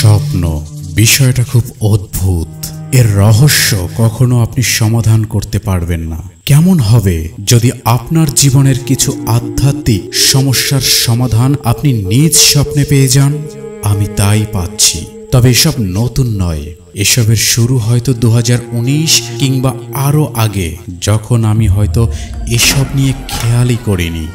স্বপ্ন বিষয়টা খুব অদ্ভুত। এর রহস্য কখনো আপনি সমাধান করতে পারবেন না। কেমন হবে যদি আপনার জীবনের কিছু আধ্যাত্মিক সমস্যার সমাধান আপনি নিজ স্বপ্নে পেয়ে যান? আমি তাই পাচ্ছি। তবে এসব নতুন নয়, এসবের শুরু হয়তো 2019 কিংবা আরও আগে, যখন আমি হয়তো এসব নিয়ে খেয়ালই করিনি।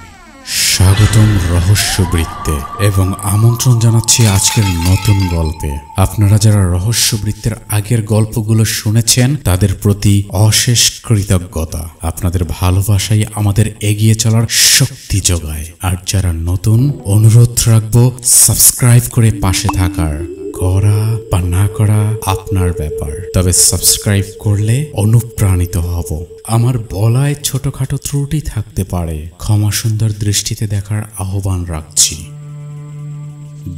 স্বাগতম রহস্যবৃত্তে এবং আমন্ত্রণ জানাচ্ছি আজকের নতুন গল্পে। আপনারা যারা রহস্যবৃত্তের আগের গল্পগুলো শুনেছেন তাদের প্রতি অশেষ কৃতজ্ঞতা। আপনাদের ভালোবাসাই আমাদের এগিয়ে চলার শক্তি যোগায়। আর যারা নতুন, অনুরোধ রাখবো সাবস্ক্রাইব করে পাশে থাকার। করা বা না করা আপনার ব্যাপার, তবে সাবস্ক্রাইব করলে অনুপ্রাণিত হব। আমার বলায় ছোটখাটো ত্রুটি থাকতে পারে, ক্ষমা সুন্দর দৃষ্টিতে দেখার আহ্বান রাখছি।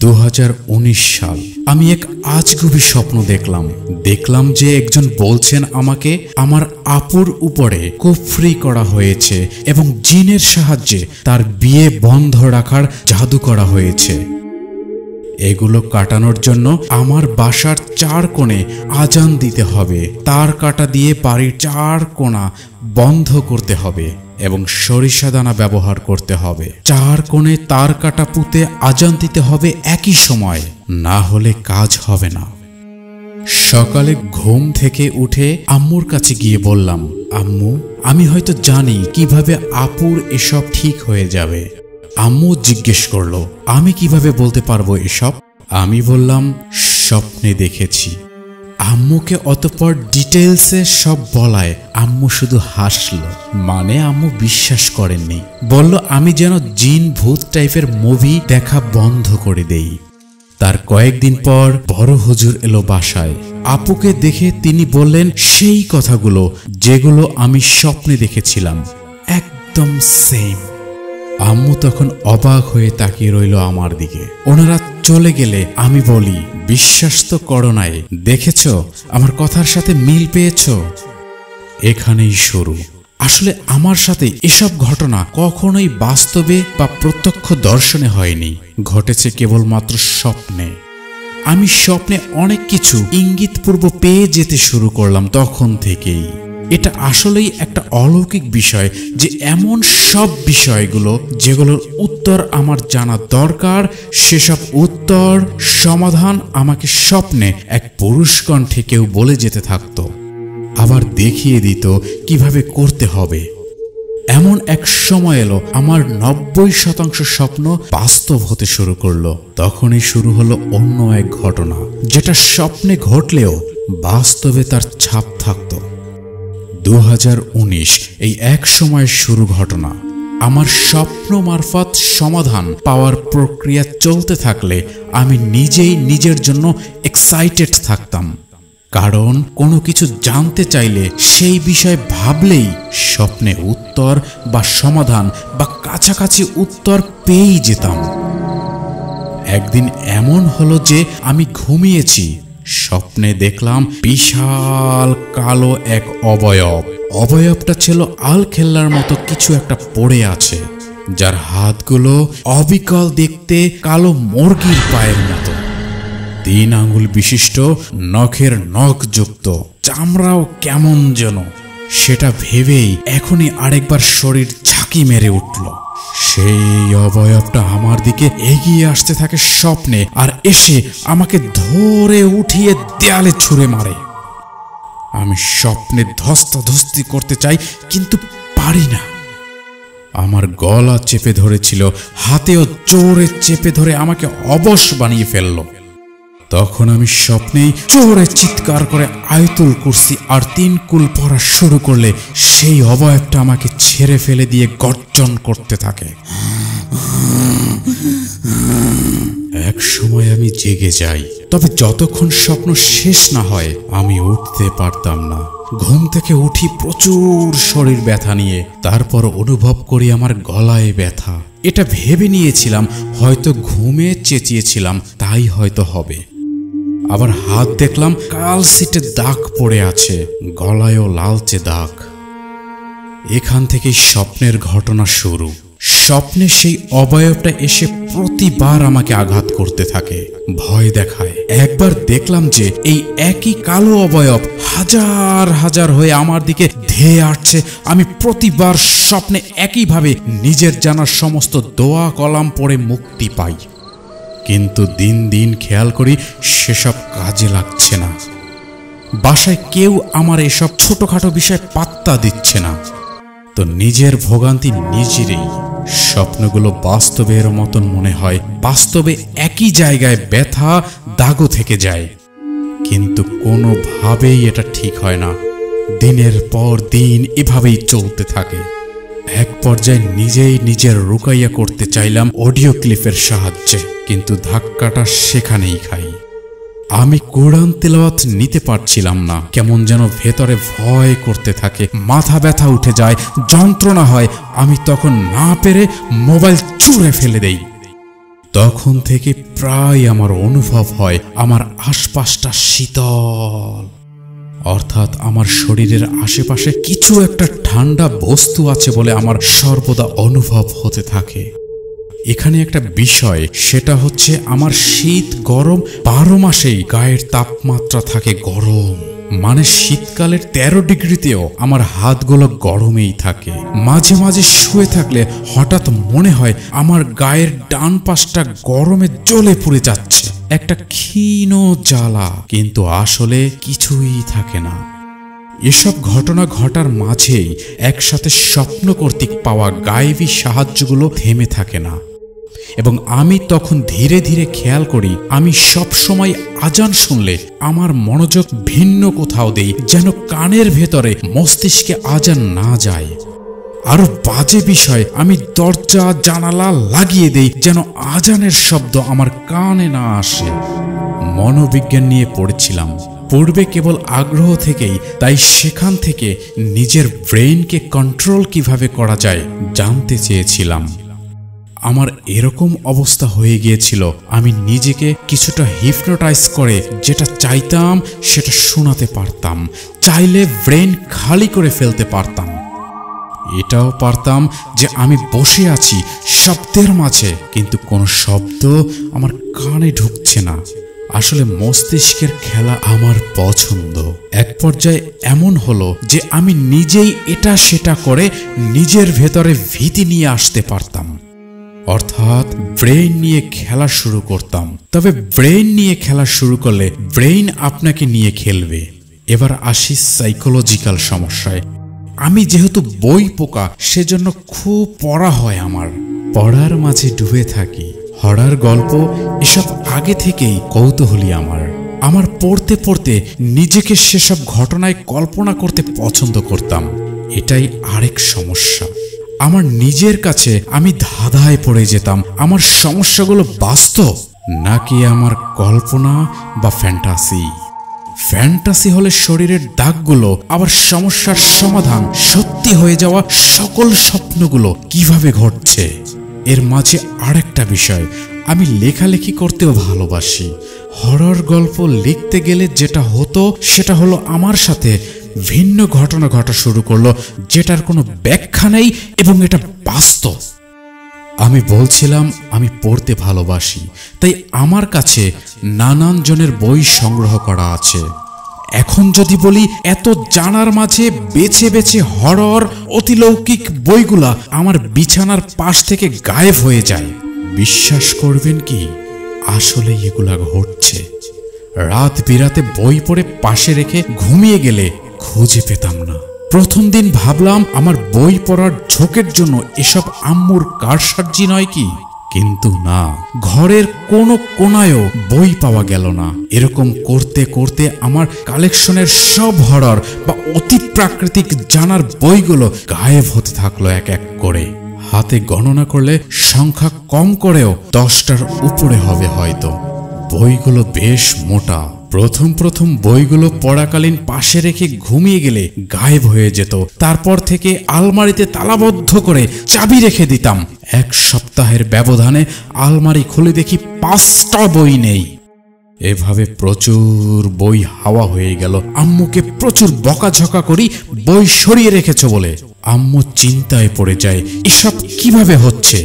2019 সাল। আমি এক আজগুবি স্বপ্ন দেখলাম যে একজন বলছেন আমাকে আমার আপুর উপরে কুফরি করা হয়েছে এবং জিনের সাহায্যে তার বিয়ে বন্ধ রাখার জাদু করা হয়েছে। এগুলো কাটানোর জন্য আমার বাসার 4 কোণে আজান দিতে হবে, তার কাটা দিয়ে বাড়ির 4 কোণা বন্ধ করতে হবে এবং সরিষা দানা ব্যবহার করতে হবে। 4 কোণে তার কাটা পুঁতে আজান দিতে হবে একই সময়, না হলে কাজ হবে না। সকালে ঘুম থেকে উঠে আম্মুর কাছে গিয়ে বললাম, আম্মু, আমি হয়তো জানি কিভাবে আপুর এসব ঠিক হয়ে যাবে। আম্মু জিজ্ঞেস করলো, আমি কিভাবে বলতে পারবো এসব? আমি বললাম, স্বপ্নে দেখেছি। আম্মুকে অতঃপর ডিটেলসে সব বলায় আম্মু শুধু হাসলো, মানে আম্মু বিশ্বাস করেননি। বলল আমি যেন জিন ভূত টাইপের মুভি দেখা বন্ধ করে দেই। তার কয়েকদিন পর বড় হুজুর এলো বাসায়। আপুকে দেখে তিনি বললেন সেই কথাগুলো যেগুলো আমি স্বপ্নে দেখেছিলাম, একদম সেম। আম্মু তখন অবাক হয়ে তাকিয়ে রইল আমার দিকে। ওনারা চলে গেলে আমি বলি, বিশ্বাস তো করো নাই, দেখেছ আমার কথার সাথে মিল পেয়েছ? এখানেই শুরু। আসলে আমার সাথে এসব ঘটনা কখনোই বাস্তবে বা প্রত্যক্ষ দর্শনে হয়নি, ঘটেছে কেবলমাত্র স্বপ্নে। আমি স্বপ্নে অনেক কিছু ইঙ্গিতপূর্ব পেয়ে যেতে শুরু করলাম তখন থেকেই। এটা আসলেই একটা অলৌকিক বিষয় যে এমন সব বিষয়গুলো যেগুলোর উত্তর আমার জানা দরকার, সেসব উত্তর সমাধান আমাকে স্বপ্নে এক পুরুষ কণ্ঠে কেউ বলে যেতে থাকতো, আবার দেখিয়ে দিত কিভাবে করতে হবে। এমন এক সময় এলো আমার 90% স্বপ্ন বাস্তব হতে শুরু করলো। তখনই শুরু হলো অন্য এক ঘটনা, যেটা স্বপ্নে ঘটলেও বাস্তবে তার ছাপ থাকতো। 2019 এই এক সময়ের শুরু ঘটনা। আমার স্বপ্ন মারফত সমাধান পাওয়ার প্রক্রিয়া চলতে থাকলে আমি নিজেই নিজের জন্য এক্সাইটেড থাকতাম, কারণ কোনো কিছু জানতে চাইলে সেই বিষয়ে ভাবলেই স্বপ্নে উত্তর বা সমাধান বা কাছাকাছি উত্তর পেয়েই যেতাম। একদিন এমন হলো যে আমি ঘুমিয়েছি, স্বপ্নে দেখলাম বিশাল কালো এক অবয়বটা ছিল আলখেল্লার মতো কিছু একটা পড়ে আছে, যার হাতগুলো অবিকল দেখতে কালো মুরগির পায়ের মতো, 3 আঙ্গুল বিশিষ্ট, নখের নখযুক্ত, চামড়াও কেমন যেন। সেটা ভেবেই এখনই আরেকবার শরীর ঝাঁকি মেরে উঠল। সেই অবয়বটা আমার দিকে এগিয়ে আসতে থাকে স্বপ্নে, আর এসে আমাকে ধরে উঠিয়ে দেয়ালে ছুঁড়ে মারে। আমি স্বপ্নে ধস্তাধস্তি করতে চাই, কিন্তু পারি না। আমার গলা চেপে ধরেছিল, হাতেও জোরে চেপে ধরে আমাকে অবশ বানিয়ে ফেলল। তখন আমি স্বপ্নেই জোরে চিৎকার করে আয়াতুল কুরসি আর 3 কুল পড়া শুরু করলে সেই অবয়বটা আমাকে ছেড়ে ফেলে দিয়ে গর্জন করতে থাকে। এক সময় আমি জেগে যাই, তবে যতক্ষণ স্বপ্ন শেষ না হয় আমি উঠতে পারতাম না। ঘুম থেকে উঠি প্রচুর শরীর ব্যথা নিয়ে, তারপর অনুভব করি আমার গলায় ব্যথা। এটা ভেবে নিয়েছিলাম হয়তো ঘুমে চেঁচিয়েছিলাম, তাই হয়তো হবে। আবার হাত দেখলাম কালশিটে দাগ পড়ে আছে, গলায়ও লালচে দাগ। এখান থেকেই স্বপ্নের ঘটনা শুরু। স্বপ্নে সেই অবয়বটা এসে প্রতিবার আমাকে আঘাত করতে থাকে, ভয় দেখায়। একবার দেখলাম যে এই একই কালো অবয়ব হাজার হাজার হয়ে আমার দিকে ধেয়ে আসছে। আমি প্রতিবার স্বপ্নে একইভাবে নিজের জানার সমস্ত দোয়া কলাম পড়ে মুক্তি পাই, কিন্তু দিন দিন খেয়াল করি সেসব কাজে লাগছে না। বাসায় কেউ আমার এসব ছোটখাটো বিষয় পাত্তা দিচ্ছে না, তো নিজের ভোগান্তি নিজেরই। স্বপ্নগুলো বাস্তবের মতন মনে হয়, বাস্তবে একই জায়গায় ব্যথা দাগও থেকে যায়, কিন্তু কোনোভাবেই এটা ঠিক হয় না। দিনের পর দিন এভাবেই চলতে থাকে। এক পর্যায়ে নিজেই নিজের রুকাইয়া করতে চাইলাম অডিও ক্লিপের সাহায্যে, কিন্তু ধাক্কাটা সেখানেই খাই। আমি কোরআন তেলাওয়াত নিতে পারছিলাম না, কেমন যেন ভেতরে ভয় করতে থাকে, মাথা ব্যথা উঠে যায়, যন্ত্রণা হয়। আমি তখন না পেরে মোবাইল ছুঁড়ে ফেলে দেই। তখন থেকে প্রায় আমার অনুভব হয় আমার আশপাশটা শীতল, অর্থাৎ আমার শরীরের আশেপাশে কিছু একটা ঠান্ডা বস্তু আছে বলে আমার সর্বদা অনুভব হতে থাকে। এখানে একটা বিষয়, সেটা হচ্ছে আমার শীত গরম 12 মাসেই গায়ের তাপমাত্রা থাকে গরম। মানে শীতকালের 13 ডিগ্রিতেও আমার হাতগুলো গরমেই থাকে। মাঝে মাঝে শুয়ে থাকলে হঠাৎ মনে হয় আমার গায়ের ডান পাশটা গরমে জ্বলে পুড়ে যাচ্ছে, একটা ক্ষীণ জ্বালা, কিন্তু আসলে কিছুই থাকে না। এসব ঘটনা ঘটার মাঝেই একসাথে স্বপ্ন কর্তৃক পাওয়া গায়েবী সাহায্যগুলো থেমে থাকে না, এবং আমি তখন ধীরে ধীরে খেয়াল করি আমি সব সময় আজান শুনলে আমার মনোযোগ ভিন্ন কোথাও দেই, যেন কানের ভেতরে মস্তিষ্কে আজান না যায়। আরো বাজে বিষয়, আমি দরজা জানালা লাগিয়ে দেই যেন আজানের শব্দ আমার কানে না আসে। মনোবিজ্ঞান নিয়ে পড়েছিলাম পূর্বে কেবল আগ্রহ থেকেই, তাই সেখান থেকে নিজের ব্রেইনকে কন্ট্রোল কিভাবে করা যায় জানতে চেয়েছিলাম। আমার এরকম অবস্থা হয়ে গিয়েছিল, আমি নিজেকে কিছুটা হিপনোটাইজ করে যেটা চাইতাম সেটা শোনাতে পারতাম, চাইলে ব্রেন খালি করে ফেলতে পারতাম। এটাও পারতাম যে আমি বসে আছি শব্দের মাঝে, কিন্তু কোনো শব্দ আমার কানে ঢুকছে না। আসলে মস্তিষ্কের খেলা আমার পছন্দ। এক পর্যায়ে এমন হলো যে আমি নিজেই এটা সেটা করে নিজের ভেতরে ভীতি নিয়ে আসতে পারতাম, অর্থাৎ ব্রেইন নিয়ে খেলা শুরু করতাম। তবে ব্রেইন নিয়ে খেলা শুরু করলে ব্রেইন আপনাকে নিয়ে খেলবে। এবার আসি সাইকোলজিক্যাল সমস্যায়। আমি যেহেতু বই পোকা, সেজন্য খুব পড়া হয় আমার। পড়ার মাঝে ডুবে থাকি, হরর গল্প এসব আগে থেকেই কৌতূহলী আমার পড়তে পড়তে নিজেকে সেসব ঘটনায় কল্পনা করতে পছন্দ করতাম। এটাই আরেক সমস্যা। আমার নিজের কাছে আমি ধাঁধায় পড়ে যেতাম, আমার সমস্যাগুলো বাস্তব নাকি আমার কল্পনা বা ফ্যান্টাসি। ফ্যান্টাসি হলে শরীরের দাগগুলো, আবার সমস্যার সমাধান সত্যি হয়ে যাওয়া সকল স্বপ্নগুলো কিভাবে ঘটছে। এর মাঝে আরেকটা বিষয়, আমি লেখালেখি করতেও ভালোবাসি। হরর গল্প লিখতে গেলে যেটা হতো সেটা হলো আমার সাথে ভিন্ন ঘটনা ঘটা শুরু করলো, যেটার কোনো ব্যাখ্যা নেই এবং এটা বাস্তব। আমি বলছিলাম আমি পড়তে ভালোবাসি, তাই আমার কাছে নানান জনের বই সংগ্রহ করা আছে। এখন যদি বলি এত জানার মাঝে বেছে বেছে হরর অতিলৌকিক বইগুলা আমার বিছানার পাশ থেকে গায়েব হয়ে যায়, বিশ্বাস করবেন কি আসলে এগুলা ঘটছে। রাত বিরাতে বই পড়ে পাশে রেখে ঘুমিয়ে গেলে খুঁজে পেতাম না। প্রথম দিন ভাবলাম আমার বই পড়ার ঝোঁকের জন্য এসব আম্মুর কারসাজি নয় কি, কিন্তু না, ঘরের কোনো কোনায়ও বই পাওয়া গেল না। এরকম করতে করতে আমার কালেকশনের সব হরর বা অতি প্রাকৃতিক জানার বইগুলো গায়েব হতে থাকলো এক এক করে। হাতে গণনা করলে সংখ্যা কম করেও 10টার উপরে হবে হয়তো। বইগুলো বেশ মোটা। প্রথম বইগুলো পড়াকালীন পাশে রেখে ঘুমিয়ে গেলে গায়েব হয়ে যেত। তারপর থেকে আলমারিতে তালাবদ্ধ করে চাবি রেখে দিতাম। এক সপ্তাহের ব্যবধানে আলমারি খুলে দেখি 5টা বই নেই। এভাবে প্রচুর বই হাওয়া হয়ে গেল। আম্মুকে প্রচুর বকাঝকা করি বই সরিয়ে রেখেছ বলে। আম্মু চিন্তায় পড়ে যায়, এসব কিভাবে হচ্ছে।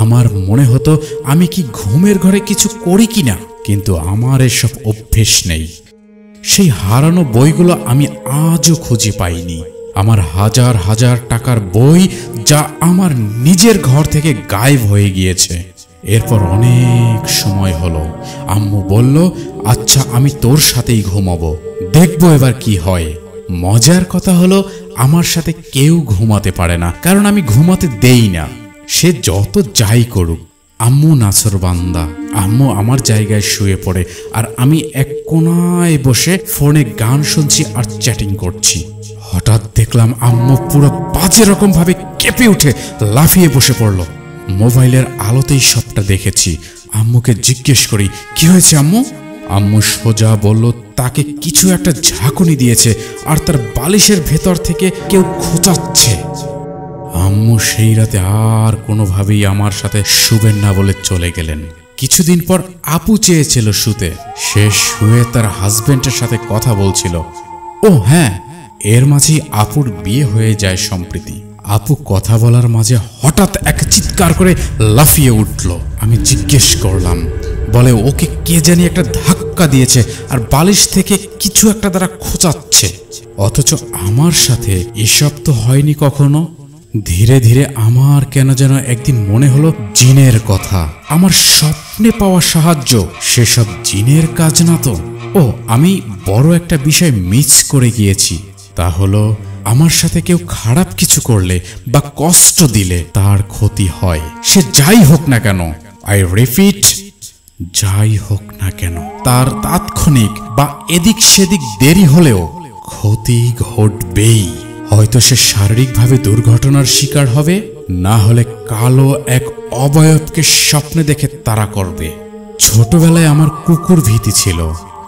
আমার মনে হতো আমি কি ঘুমের ঘরে কিছু করি কিনা, কিন্তু আমার এসব অভ্যেস নেই। সেই হারানো বইগুলো আমি আজও খুঁজে পাইনি। আমার হাজার হাজার টাকার বই যা আমার নিজের ঘর থেকে গায়েব হয়ে গিয়েছে। এরপর অনেক সময় হলো, আম্মু বলল, আচ্ছা আমি তোর সাথেই ঘুমাবো, দেখবো এবার কি হয়। মজার কথা হলো আমার সাথে কেউ ঘুমাতে পারে না, কারণ আমি ঘুমাতে দেই না, সে যত যাই করুক। আম্মু নাছরবান্দা, আম্মু আমার জায়গায় শুয়ে পড়ে আর আমি এক কোনায় বসে ফোনে গান শুনছি আর চ্যাটিং করছি। হঠাৎ দেখলাম আম্মু পুরো বাজে রকম ভাবে কেঁপে উঠে লাফিয়ে বসে পড়ল। মোবাইলের আলোতেই সবটা দেখেছি। আম্মুকে জিজ্ঞেস করি, কি হয়েছে আম্মু? আম্মু সোজা বলল, তাকে কিছু একটা ঝাঁকুনি দিয়েছে আর তার বালিশের ভেতর থেকে কেউ খোঁচাচ্ছে। আম্মু সেই রাতে আর কোনোভাবেই আমার সাথে শুবেন না বলে চলে গেলেন। কিছুদিন পর আপু চেয়েছিল শুতে, সে শুয়ে তার হাজবেন্ডের সাথে কথা বলছিল। ও হ্যাঁ, এর মাঝেই আপুর বিয়ে হয়ে যায় সম্প্রতি। আপু কথা বলার মাঝে হঠাৎ এক চিৎকার করে লাফিয়ে উঠল। আমি জিজ্ঞেস করলাম, বলে ওকে কে জানি একটা ধাক্কা দিয়েছে আর বালিশ থেকে কিছু একটা দ্বারা খোঁচাচ্ছে। অথচ আমার সাথে এসব তো হয়নি কখনো। ধীরে ধীরে আমার কেন যেন একদিন মনে হলো জিনের কথা, আমার স্বপ্নে পাওয়া সাহায্য সেসব জিনের কাজ না তো। ও, আমি বড় একটা বিষয় মিস করে গিয়েছি, তা হলো আমার সাথে কেউ খারাপ কিছু করলে বা কষ্ট দিলে তার ক্ষতি হয়, সে যাই হোক না কেন। আই রিপিট, যাই হোক না কেন, তার তাৎক্ষণিক বা এদিক সেদিক দেরি হলেও ক্ষতি ঘটবেই। হয়তো সে শারীরিকভাবে দুর্ঘটনার শিকার হবে, না হলে কালো এক অবয়বকে স্বপ্নে দেখে তাড়া করবে। ছোটবেলায় আমার কুকুর ভীতি ছিল,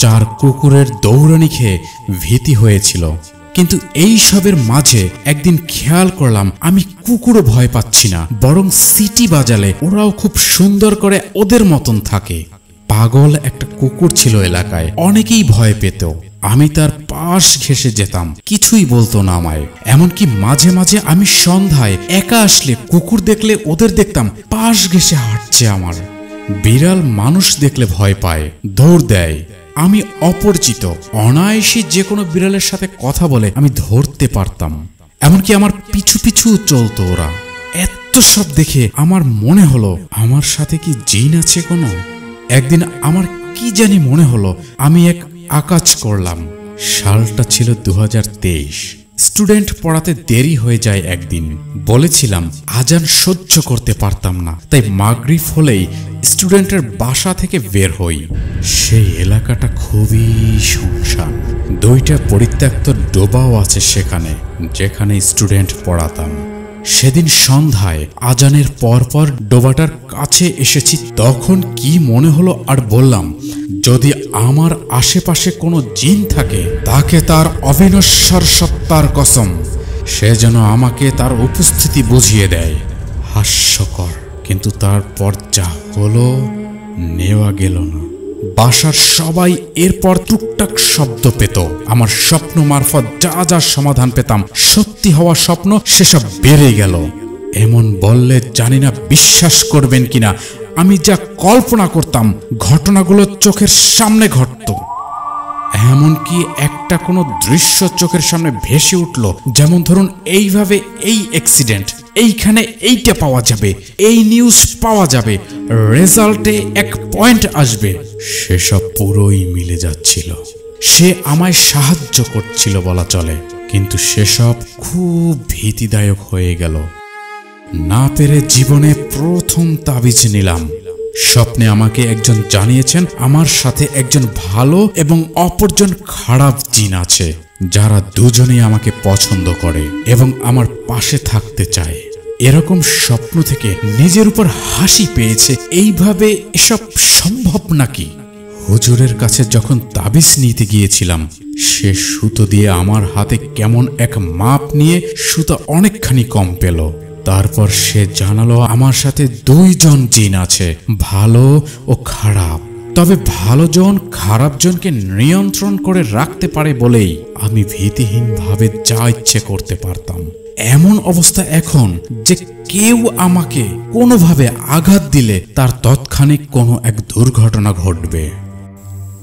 4 কুকুরের দৌড়ানি খেয়ে ভীতি হয়েছিল। কিন্তু এই সবের মাঝে একদিন খেয়াল করলাম আমি কুকুরও ভয় পাচ্ছি না, বরং সিটি বাজালে ওরাও খুব সুন্দর করে ওদের মতন থাকে। পাগল একটা কুকুর ছিল এলাকায়, অনেকেই ভয় পেত। আমি তার পাশ ঘেঁষে যেতাম, কিছুই বলতো না আমায়। এমনকি মাঝে মাঝে আমি সন্ধ্যায় একা আসলে কুকুর দেখলে ওদের দেখতাম পাশ ঘেঁষে হাঁটছে আমার। বিড়াল মানুষ দেখলে ভয় পায়, দৌড় দেয়। আমি অপরিচিত অনায়াসে যে কোনো বিড়ালের সাথে কথা বলে আমি ধরতে পারতাম, এমনকি আমার পিছু পিছু চলতো ওরা। এত সব দেখে আমার মনে হলো আমার সাথে কি জিন আছে কোনো। একদিন আমার কি জানি মনে হলো আমি এক আকাজ করলাম। সালটা ছিল 2023। স্টুডেন্ট পড়াতে দেরি হয়ে যায় একদিন। বলেছিলাম আজান সহ্য করতে পারতাম না, তাই মাগরিব হলেই স্টুডেন্টের বাসা থেকে বের হই। সেই এলাকাটা খুবই শুনশান, 2টা পরিত্যক্ত ডোবাও আছে সেখানে, যেখানে স্টুডেন্ট পড়াতাম। সেদিন সন্ধ্যায় আজানের পরপর ডোবাটার কাছে এসেছি। তখন কি মনে হলো আর বললাম, যদি আমার আশেপাশে কোনো জিন থাকে তাকে তার অবিনশ্বর সত্তার কসম সে যেন আমাকে তার উপস্থিতি বুঝিয়ে দেয়। হাস্যকর, কিন্তু তারপর যা হলো নেওয়া গেল না। বাসার সবাই এরপর টুকটাক শব্দ পেত। আমার স্বপ্ন মারফত যা যা সমাধান পেতাম সত্যি হওয়া স্বপ্ন সেসব বেড়ে গেল। এমন বললে জানি না বিশ্বাস করবেন কিনা, আমি যা কল্পনা করতাম ঘটনাগুলো চোখের সামনে ঘটত। এমনকি একটা কোনো দৃশ্য চোখের সামনে ভেসে উঠল, যেমন ধরুন এইভাবে এই অ্যাক্সিডেন্ট, এইখানে এইটা পাওয়া যাবে, এই নিউজ পাওয়া যাবে, রেজাল্টে 1 পয়েন্ট আসবে। সেসব পুরোই মিলে যাচ্ছিল। সে আমায় সাহায্য করছিল বলা চলে, কিন্তু সেসব খুব ভীতিদায়ক হয়ে গেল। না পেরে জীবনে প্রথম তাবিজ নিলাম। স্বপ্নে আমাকে একজন জানিয়েছেন আমার সাথে একজন ভালো এবং অপরজন খারাপ জিন আছে, যারা দুজনেই আমাকে পছন্দ করে এবং আমার পাশে থাকতে চায়। এরকম স্বপ্ন থেকে নিজের উপর হাসি পেয়েছে। এইভাবে এসব সম্ভব নাকি? হুজুরের কাছে যখন তাবিজ নিতে গিয়েছিলাম, সে সুতো দিয়ে আমার হাতে কেমন এক মাপ নিয়ে সুতো অনেকখানি কম পেল। তারপর সে জানালো আমার সাথে 2 জন জিন আছে, ভালো ও খারাপ। তবে ভালো জন খারাপ জনকে নিয়ন্ত্রণ করে রাখতে পারে বলেই আমি ভীতিহীনভাবে যা ইচ্ছে করতে পারতাম। এমন অবস্থা এখন যে কেউ আমাকে কোনোভাবে আঘাত দিলে তার তৎক্ষণিক কোনো এক দুর্ঘটনা ঘটবে।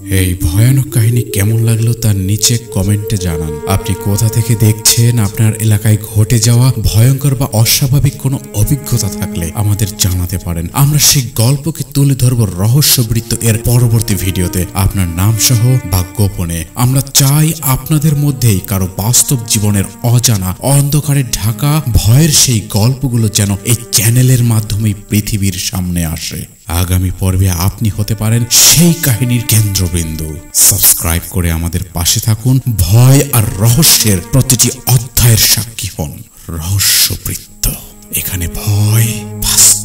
এই ভয়ানক কাহিনী কেমন লাগলো তার নিচে কমেন্টে জানান। আপনি কোথা থেকে দেখছেন, আপনার এলাকায় ঘটে যাওয়া ভয়ঙ্কর বা অস্বাভাবিক কোনো অভিজ্ঞতা থাকলে আমাদের জানাতে পারেন। আমরা সেই গল্পকে তুলে ধরবো রহস্যবৃত্ত এর পরবর্তী ভিডিওতে, আপনার নাম সহ বা গোপনে। আমরা চাই আপনাদের মধ্যেই কারো বাস্তব জীবনের অজানা অন্ধকারে ঢাকা ভয়ের সেই গল্পগুলো যেন এই চ্যানেলের মাধ্যমেই পৃথিবীর সামনে আসে। আগামী পর্বে আপনি হতে পারেন সেই কাহিনীর কেন্দ্রবিন্দু। সাবস্ক্রাইব করে আমাদের পাশে থাকুন। ভয় আর রহস্যের প্রতিটি অধ্যায়ের সাক্ষী হন। রহস্যবৃত্ত, এখানে ভয় বাস্তব।